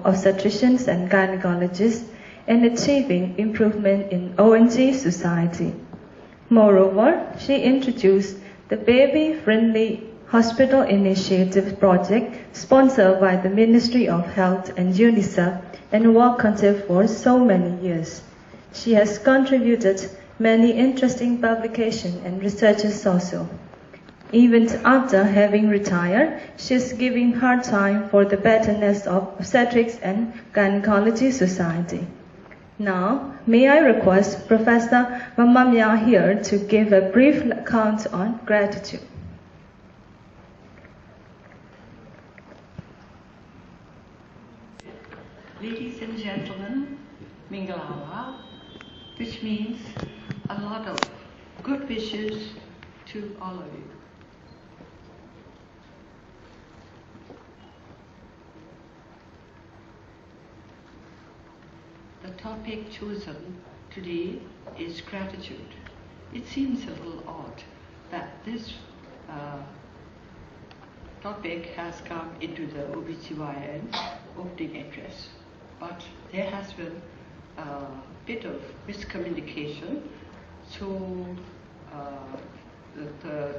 obstetricians and gynecologists in achieving improvement in ONG society. Moreover, she introduced the Baby-Friendly Hospital Initiative project sponsored by the Ministry of Health and UNICEF and worked on it for so many years. She has contributed many interesting publications and researches also. Even after having retired, she is giving her time for the betterness of Obstetrics and Gynaecology Society. Now, may I request Professor Ma Ma Mya here to give a brief account on gratitude. Ladies and gentlemen, Mingalawa, which means a lot of good wishes to all of you. The topic chosen today is gratitude. It seems a little odd that this topic has come into the OBGYN opening address, but there has been a bit of miscommunication, so the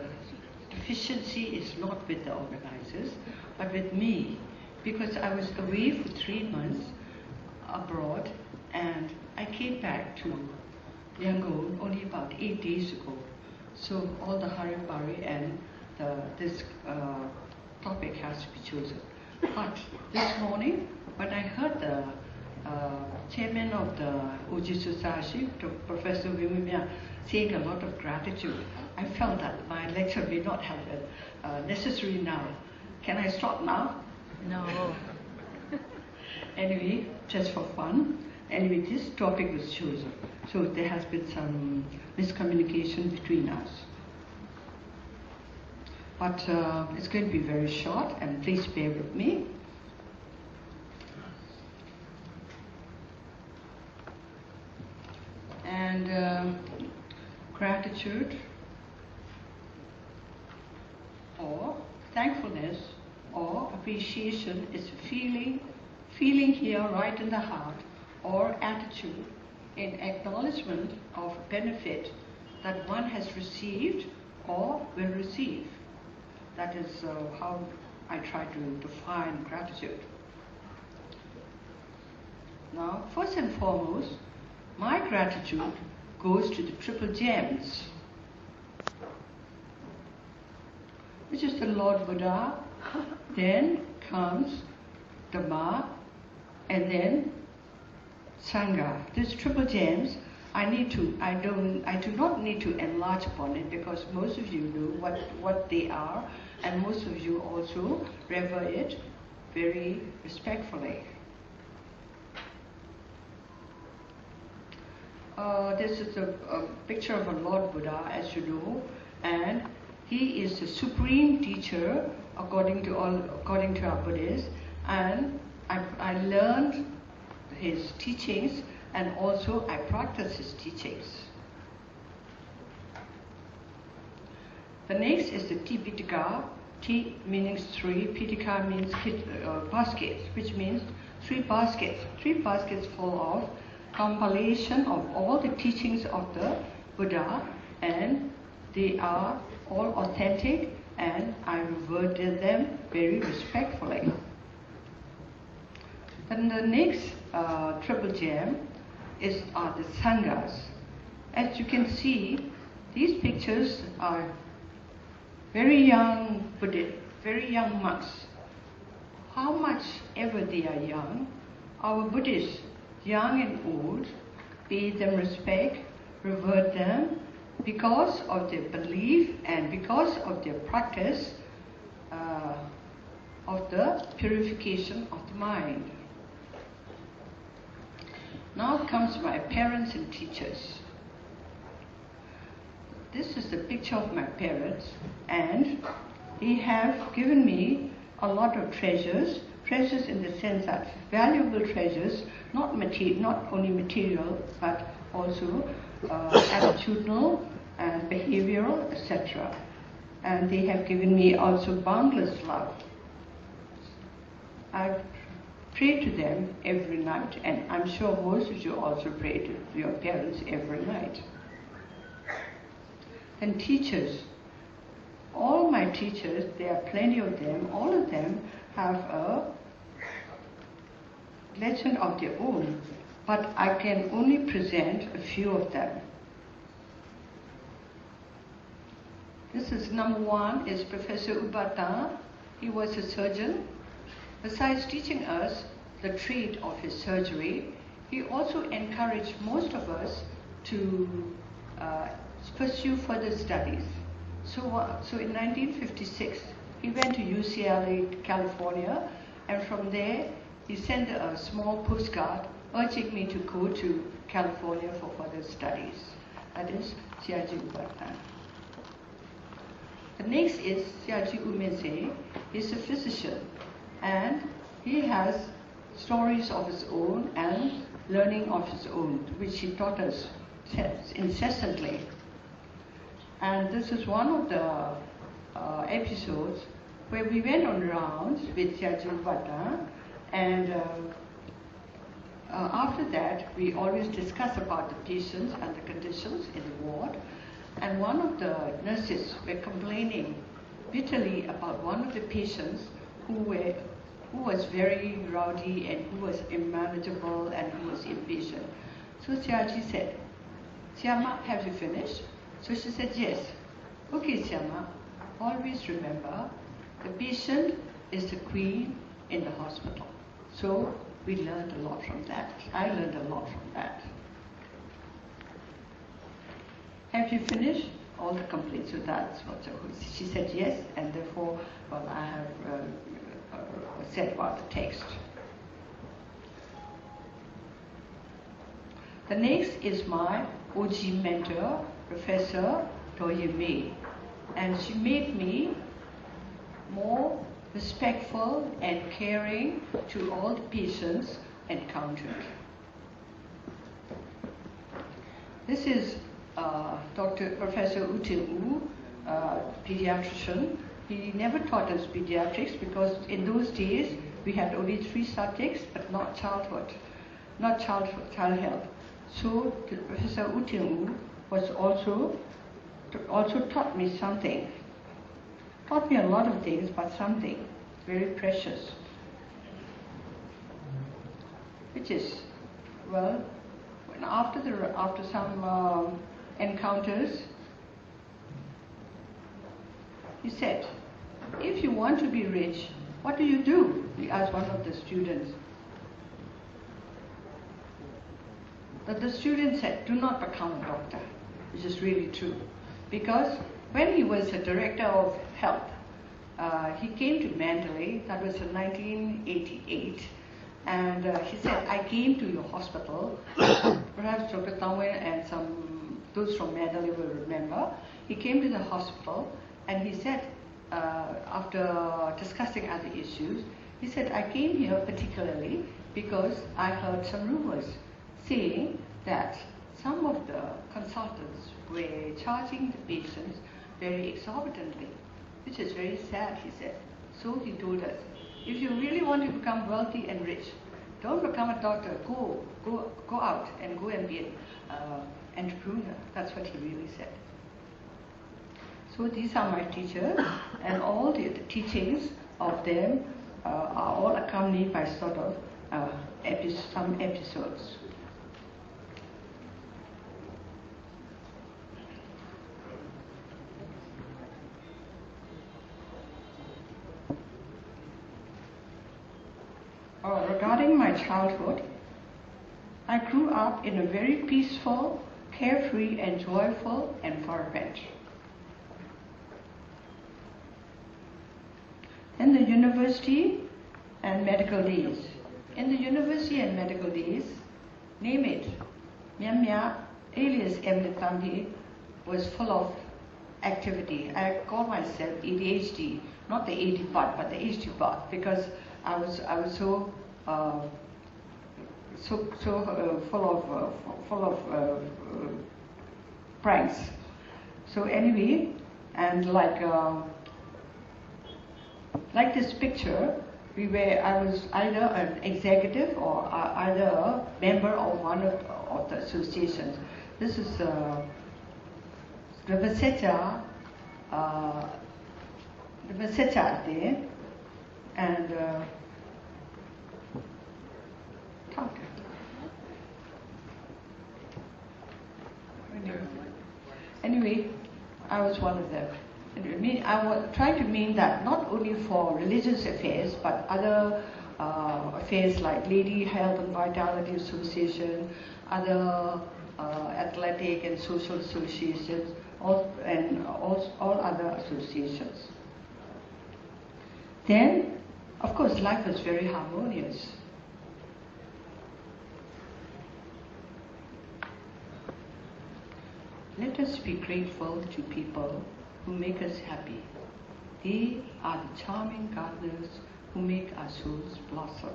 deficiency is not with the organizers, but with me, because I was away for 3 months abroad, and I came back to Yangon only about 8 days ago. So all the hurry-burry and this topic has to be chosen. But this morning, when I heard the chairman of the OG Society, Professor Mya Mya, saying a lot of gratitude, I felt that my lecture may not have been necessary now. Can I stop now? No. Anyway, just for fun. Anyway, this topic was chosen. So there has been some miscommunication between us. But it's going to be very short, and please bear with me. And gratitude or thankfulness or appreciation is feeling here right in the heart, or attitude in acknowledgement of benefit that one has received or will receive. That is how I try to define gratitude. Now, first and foremost, my gratitude goes to the triple gems, which is the Lord Buddha, then comes Dhamma, and then Sangha. These triple gems, I do not need to enlarge upon it, because most of you know what they are, and most of you also revere it very respectfully. This is a picture of a Lord Buddha, as you know, and he is the supreme teacher according to our Buddhists, and I learned his teachings, and also I practice his teachings. The next is the Tipitaka. T meaning 3, Pitaka means baskets, which means 3 baskets. 3 baskets full of compilation of all the teachings of the Buddha, and they are all authentic, and I revere them very respectfully. Then the next triple gem are the Sanghas. As you can see, these pictures are very young Buddhists, very young monks. How much ever they are young, our Buddhists, young and old, pay them respect, revere them, because of their belief and because of their practice of the purification of the mind. Now comes my parents and teachers. This is the picture of my parents, and they have given me a lot of treasures in the sense that valuable treasures, not only material, but also attitudinal and behavioral, etc. And they have given me also boundless love. I've pray to them every night, and I'm sure most of you also pray to your parents every night. And teachers, all my teachers, there are plenty of them, all of them have a legend of their own, but I can only present a few of them. This is number one, is Professor U Thet. He was a surgeon. Besides teaching us the trade of his surgery, he also encouraged most of us to pursue further studies. So in 1956, he went to UCLA, California, and from there he sent a small postcard urging me to go to California for further studies. That is Siaji U Thet. The next is Siaji U Minse. He's a physician, and he has stories of his own and learning of his own, which he taught us incessantly. And this is one of the episodes where we went on rounds with Siaji U Thet, and after that we always discuss about the patients and the conditions in the ward. And one of the nurses were complaining bitterly about one of the patients who was very rowdy and who was unmanageable and who was impatient. So Siaji said, "Siama, have you finished?" So she said, "Yes." "Okay, Siama, always remember, the patient is the queen in the hospital." So we learned a lot from that. I learned a lot from that. "Have you finished all the complaints?" So that's what she said, yes, and therefore, well, I have said about the text. The next is my OG mentor, Professor Toyeme, and she made me more respectful and caring to all the patients encountered. This is Professor U Thet, pediatrician. He never taught us pediatrics because in those days we had only 3 subjects, but not child health. So Professor U Thet was also taught me something. Taught me a lot of things, but something very precious, which is, well, after some encounters, he said, "If you want to be rich, what do?" He asked one of the students. But the student said, "Do not become a doctor," which is really true. Because when he was the director of health, he came to Mandalay, that was in 1988, and he said, "I came to your hospital." Perhaps Dr. Tangwe and those from Mandalay will remember. He came to the hospital and he said, after discussing other issues, he said, "I came here particularly because I heard some rumors saying that some of the consultants were charging the patients very exorbitantly, which is very sad," he said. So he told us, if you really want to become wealthy and rich, don't become a doctor, go out and go and be an entrepreneur. That's what he really said. So these are my teachers, and all the teachings of them are all accompanied by sort of some episodes. Regarding my childhood, I grew up in a very peaceful, carefree and joyful environment. In the university and medical days. In the university and medical days, name it, Mya Mya, alias Emily, was full of activity. I call myself ADHD, not the AD part, but the HD part, because I was so full of pranks. So anyway, and like this picture, I was either an executive or either a member of one of the associations. This is the Vaseta there, and anyway, I was one of them. I was trying to mean that not only for religious affairs, but other affairs like Lady Health and Vitality Association, other athletic and social associations, and all other associations. Then, of course, life was very harmonious. Let us be grateful to people who make us happy. They are the charming gardeners who make our souls blossom.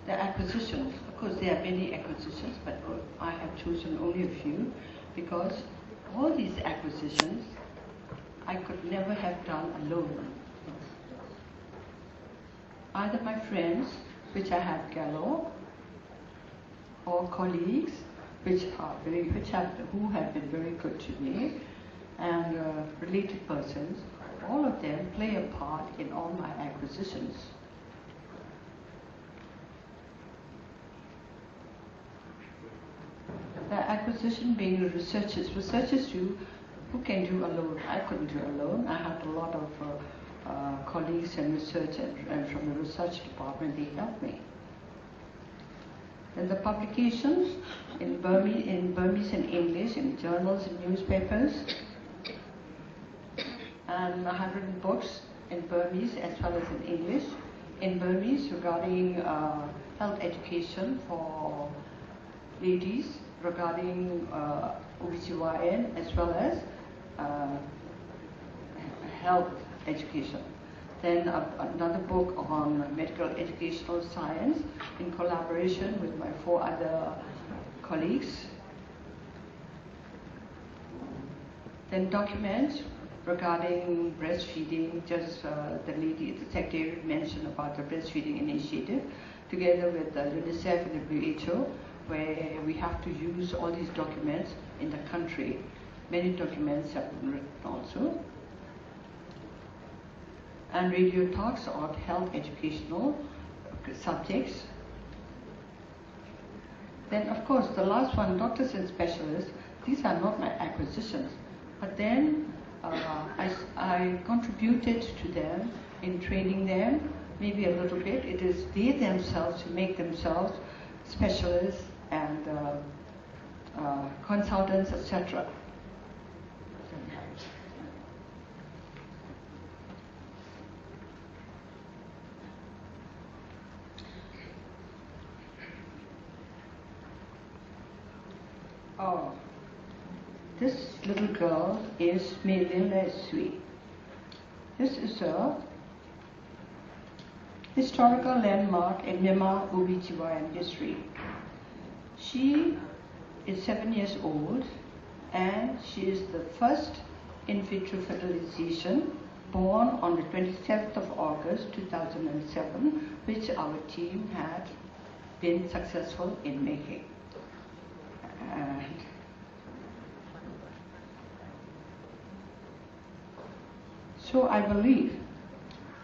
The acquisitions, of course there are many acquisitions, but I have chosen only a few because all these acquisitions I could never have done alone. Either my friends, which I have galore, or colleagues, who have been very good to me, and related persons, all of them play a part in all my acquisitions. The acquisition being the researchers do, who can do alone? I couldn't do alone. I had a lot of colleagues and research, and from the research department, they helped me. Then the publications in Burmese and English, in journals and newspapers, and I have written books in Burmese as well as in English. In Burmese regarding health education for ladies, regarding OBGYN as well as health education. Then another book on medical educational science in collaboration with my 4 other colleagues. Then documents regarding breastfeeding, just the secretary mentioned about the breastfeeding initiative, together with UNICEF and WHO, where we have to use all these documents in the country. Many documents have been written also. And radio talks on health educational subjects. Then, of course, the last one, doctors and specialists, these are not my acquisitions. But then I contributed to them in training them, maybe a little bit. It is they themselves who make themselves specialists and consultants, etc. Oh, this little girl is Melina Sui. This is a historical landmark in Myanmar OBGYN history. She is 7 years old and she is the first in vitro fertilization born on the 27th of August 2007, which our team had been successful in making. And so I believe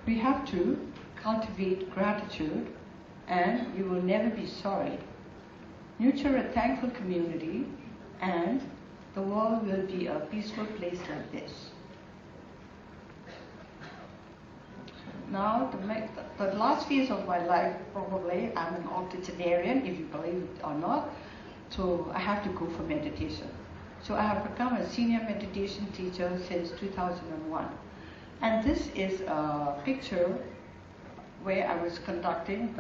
we have to cultivate gratitude and you will never be sorry. Nurture a thankful community and the world will be a peaceful place like this. Now, the last phase of my life, probably, I'm an octogenarian, if you believe it or not, so I have to go for meditation. So I have become a senior meditation teacher since 2001. And this is a picture where I was conducting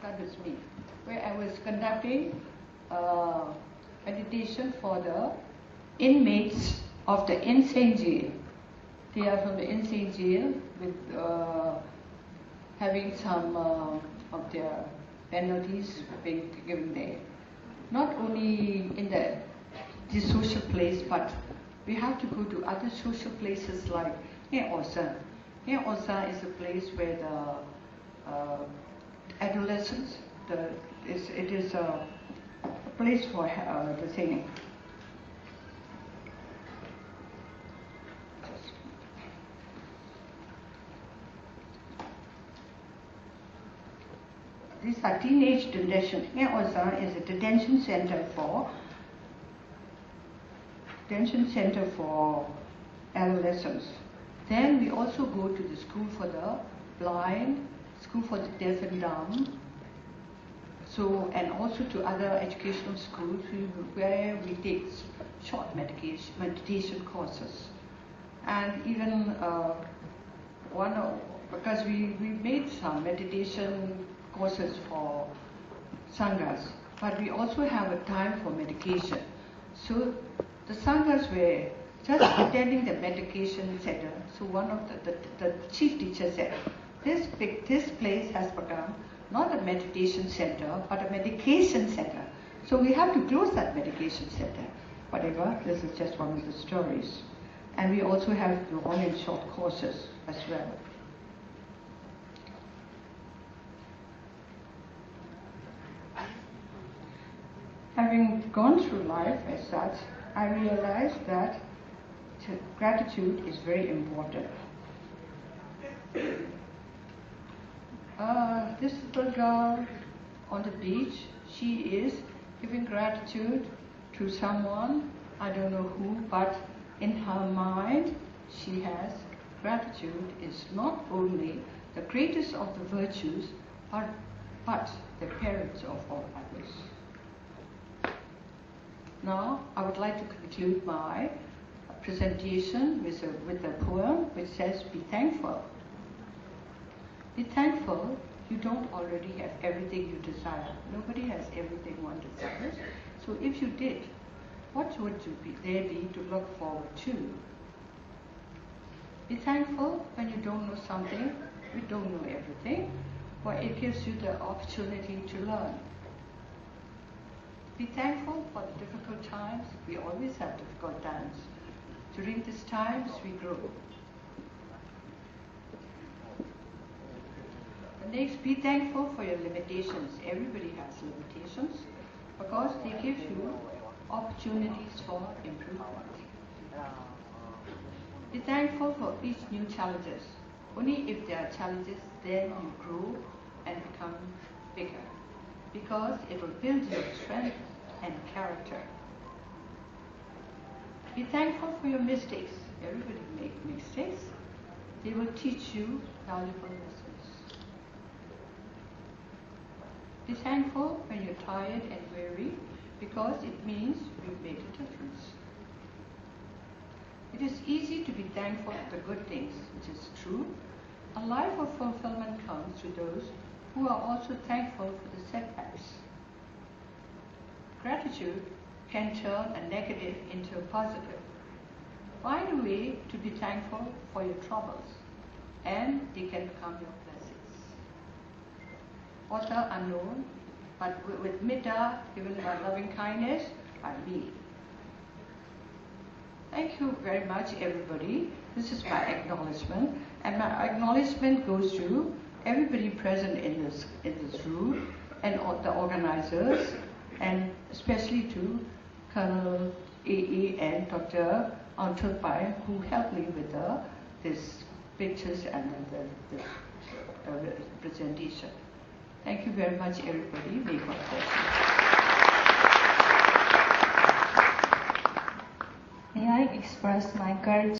that is me, where I was conducting meditation for the inmates of the insane jail. They are from the insane jail with having some of their penalties being given there. Not only in the social place, but we have to go to other social places like Nghe Osa. Nghe Osa is a place where the adolescents, it is a place for the thing. These are teenage detention. Nghe Osa is a detention center for adolescents. Then we also go to the school for the blind, school for the deaf and dumb. So, and also to other educational schools where we take short meditation courses. And even because we made some meditation courses for sanghas, but we also have a time for medication. So the sanghas were just attending the medication center. So one of the chief teacher said, this place has become not a meditation center, but a medication center. So we have to close that medication center. Whatever, this is just one of the stories. And we also have long and short courses as well. Having gone through life as such, I realized that gratitude is very important. This little girl on the beach, she is giving gratitude to someone, I don't know who, but in her mind she has gratitude is not only the greatest of the virtues, but the parents of all others. Now, I would like to conclude my presentation with a poem which says, be thankful. Be thankful you don't already have everything you desire. Nobody has everything one desires. So if you did, what would there be to look forward to? Be thankful when you don't know something. We don't know everything, but it gives you the opportunity to learn. Be thankful for the difficult times. We always have difficult times. During these times, we grow. The next, be thankful for your limitations. Everybody has limitations because they give you opportunities for improvement. Be thankful for each new challenges. Only if there are challenges, then you grow and become bigger, because it will build your strength and character. Be thankful for your mistakes. Everybody makes mistakes. They will teach you valuable lessons. Be thankful when you're tired and weary, because it means you've made a difference. It is easy to be thankful for the good things, which is true. A life of fulfillment comes to those who are also thankful for the setbacks. Gratitude can turn a negative into a positive. Find a way to be thankful for your troubles, and they can become your blessings. Author unknown, but with metta given by loving kindness, by me. Thank you very much, everybody. This is my acknowledgement, and my acknowledgement goes to everybody present in this room, and the organizers, and especially to Colonel A.E. and Dr. Pai, who helped me with these pictures and the presentation. Thank you very much, everybody. May God bless you. May I express my gratitude